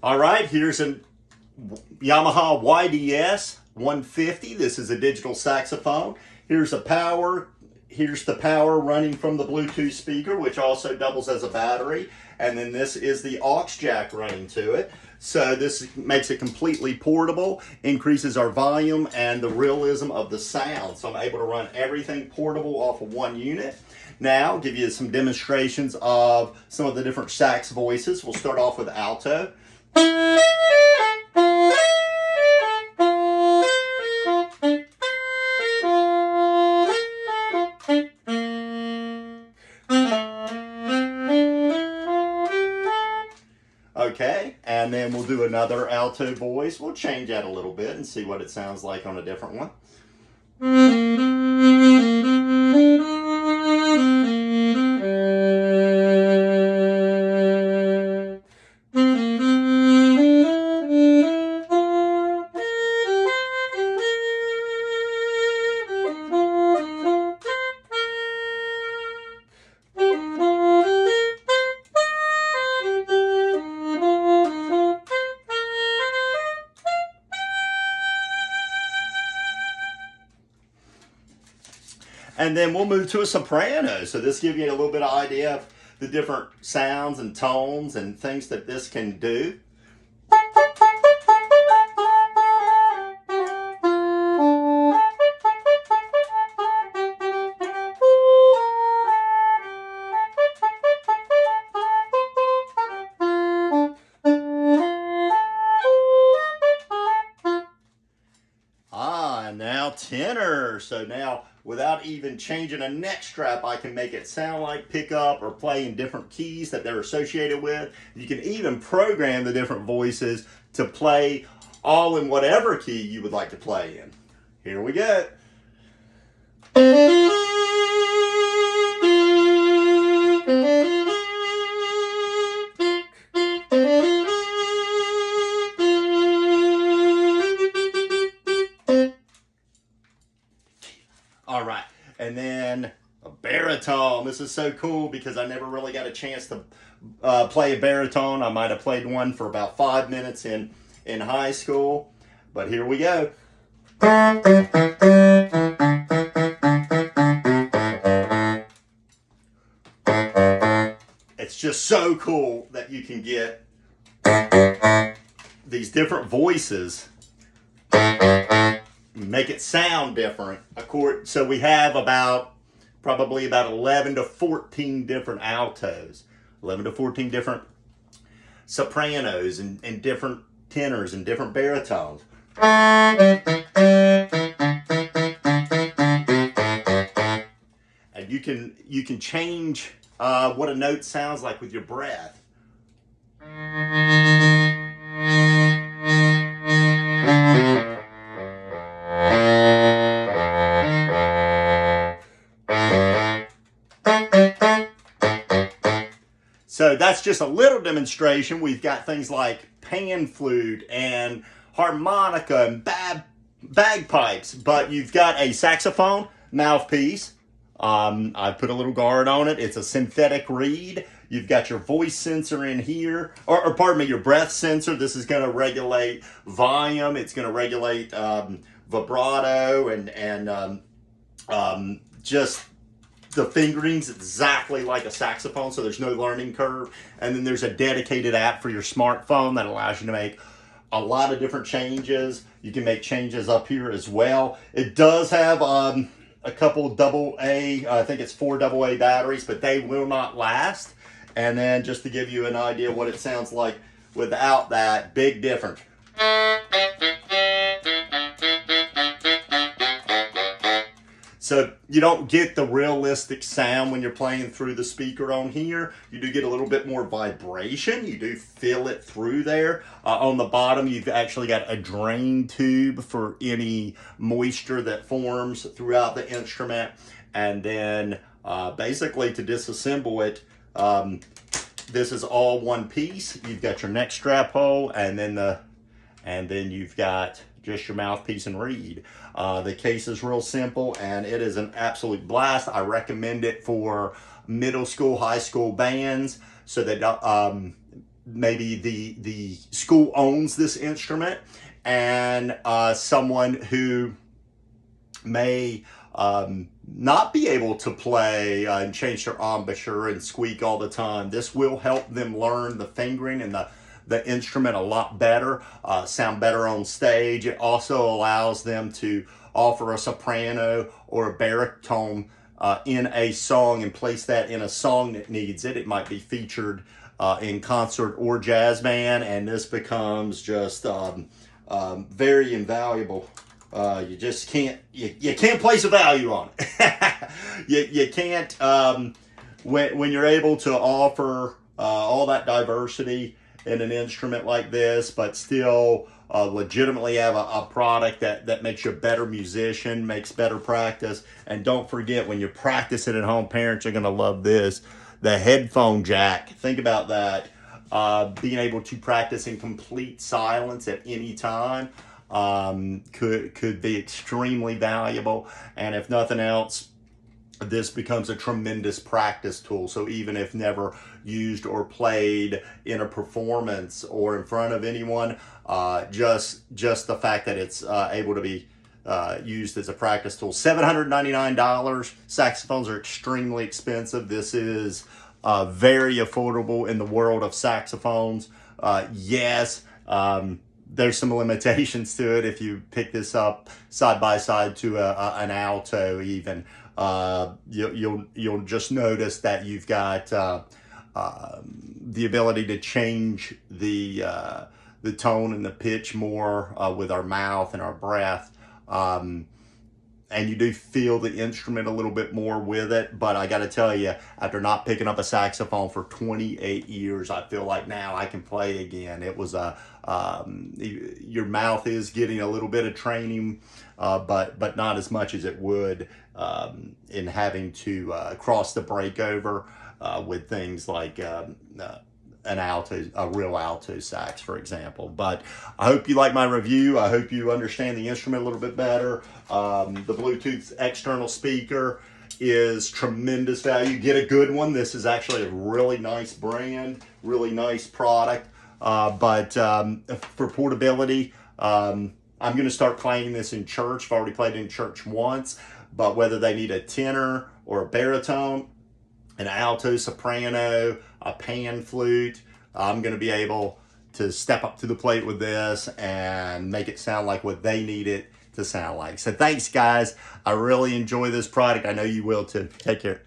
All right, here's a Yamaha YDS-150. This is a digital saxophone. Here's the power running from the Bluetooth speaker, which also doubles as a battery. And then this is the aux jack running to it. So this makes it completely portable, increases our volume and the realism of the sound. So I'm able to run everything portable off of one unit. Now, I'll give you some demonstrations of some of the different sax voices. We'll start off with alto. Okay, and then we'll do another alto voice. We'll change that a little bit and see what it sounds like on a different one. And then we'll move to a soprano. So this gives you a little bit of idea of the different sounds and tones and things that this can do. Now tenor. So now without even changing a neck strap, I can make it sound like pickup or play in different keys that they're associated with. You can even program the different voices to play all in whatever key you would like to play in. Here we go. All right, and then a baritone. This is so cool because I never really got a chance to play a baritone. I might have played one for about 5 minutes in high school, but here we go. It's just so cool that you can get these different voices, make it sound different. So we have probably about 11 to 14 different altos, 11 to 14 different sopranos and different tenors and different baritones. And you can change what a note sounds like with your breath. So that's just a little demonstration. We've got things like pan flute and harmonica and bagpipes, but you've got a saxophone mouthpiece. I put a little guard on it. It's a synthetic reed. You've got your voice sensor in here, or pardon me, your breath sensor. This is going to regulate volume. It's going to regulate vibrato and just the fingering's exactly like a saxophone, so there's no learning curve. And then there's a dedicated app for your smartphone that allows you to make a lot of different changes. You can make changes up here as well. It does have a couple AA, I think it's 4 AA batteries, but they will not last. And then just to give you an idea what it sounds like without that, big difference. So you don't get the realistic sound when you're playing through the speaker on here. You do get a little bit more vibration. You do feel it through there. On the bottom, you've actually got a drain tube for any moisture that forms throughout the instrument. And then basically to disassemble it, this is all one piece. You've got your neck strap hole, and then you've got just your mouthpiece and reed. The case is real simple, and it is an absolute blast. I recommend it for middle school, high school bands, so that maybe the school owns this instrument, and someone who may not be able to play and change their embouchure and squeak all the time. This will help them learn the fingering and the instrument a lot better, sound better on stage. It also allows them to offer a soprano or a baritone in a song and place that in a song that needs it. It might be featured in concert or jazz band, and this becomes just very invaluable. You just can't you can't place a value on it. you can't when you're able to offer all that diversity in an instrument like this, but still legitimately have a product that makes you a better musician, makes better practice. And don't forget, when you're practicing at home, parents are going to love this. The headphone jack. Think about that. Being able to practice in complete silence at any time could be extremely valuable. And if nothing else, this becomes a tremendous practice tool. So even if never used or played in a performance or in front of anyone, just the fact that it's able to be used as a practice tool. $799. Saxophones are extremely expensive. This is very affordable in the world of saxophones. Yes, there's some limitations to it. If you pick this up side by side to an alto, even you'll just notice that you've got the ability to change the tone and the pitch more with our mouth and our breath. And you do feel the instrument a little bit more with it. But I got to tell you, after not picking up a saxophone for 28 years, I feel like now I can play again. It was your mouth is getting a little bit of training, but not as much as it would in having to cross the breakover with things like an alto, a real alto sax, for example. But I hope you like my review. I hope you understand the instrument a little bit better. The Bluetooth external speaker is tremendous value. Get a good one. This is actually a really nice brand, really nice product. But for portability, I'm going to start playing this in church. I've already played in church once, but whether they need a tenor or a baritone, an alto, soprano, a pan flute, I'm going to be able to step up to the plate with this and make it sound like what they need it to sound like. So thanks, guys. I really enjoy this product. I know you will too. Take care.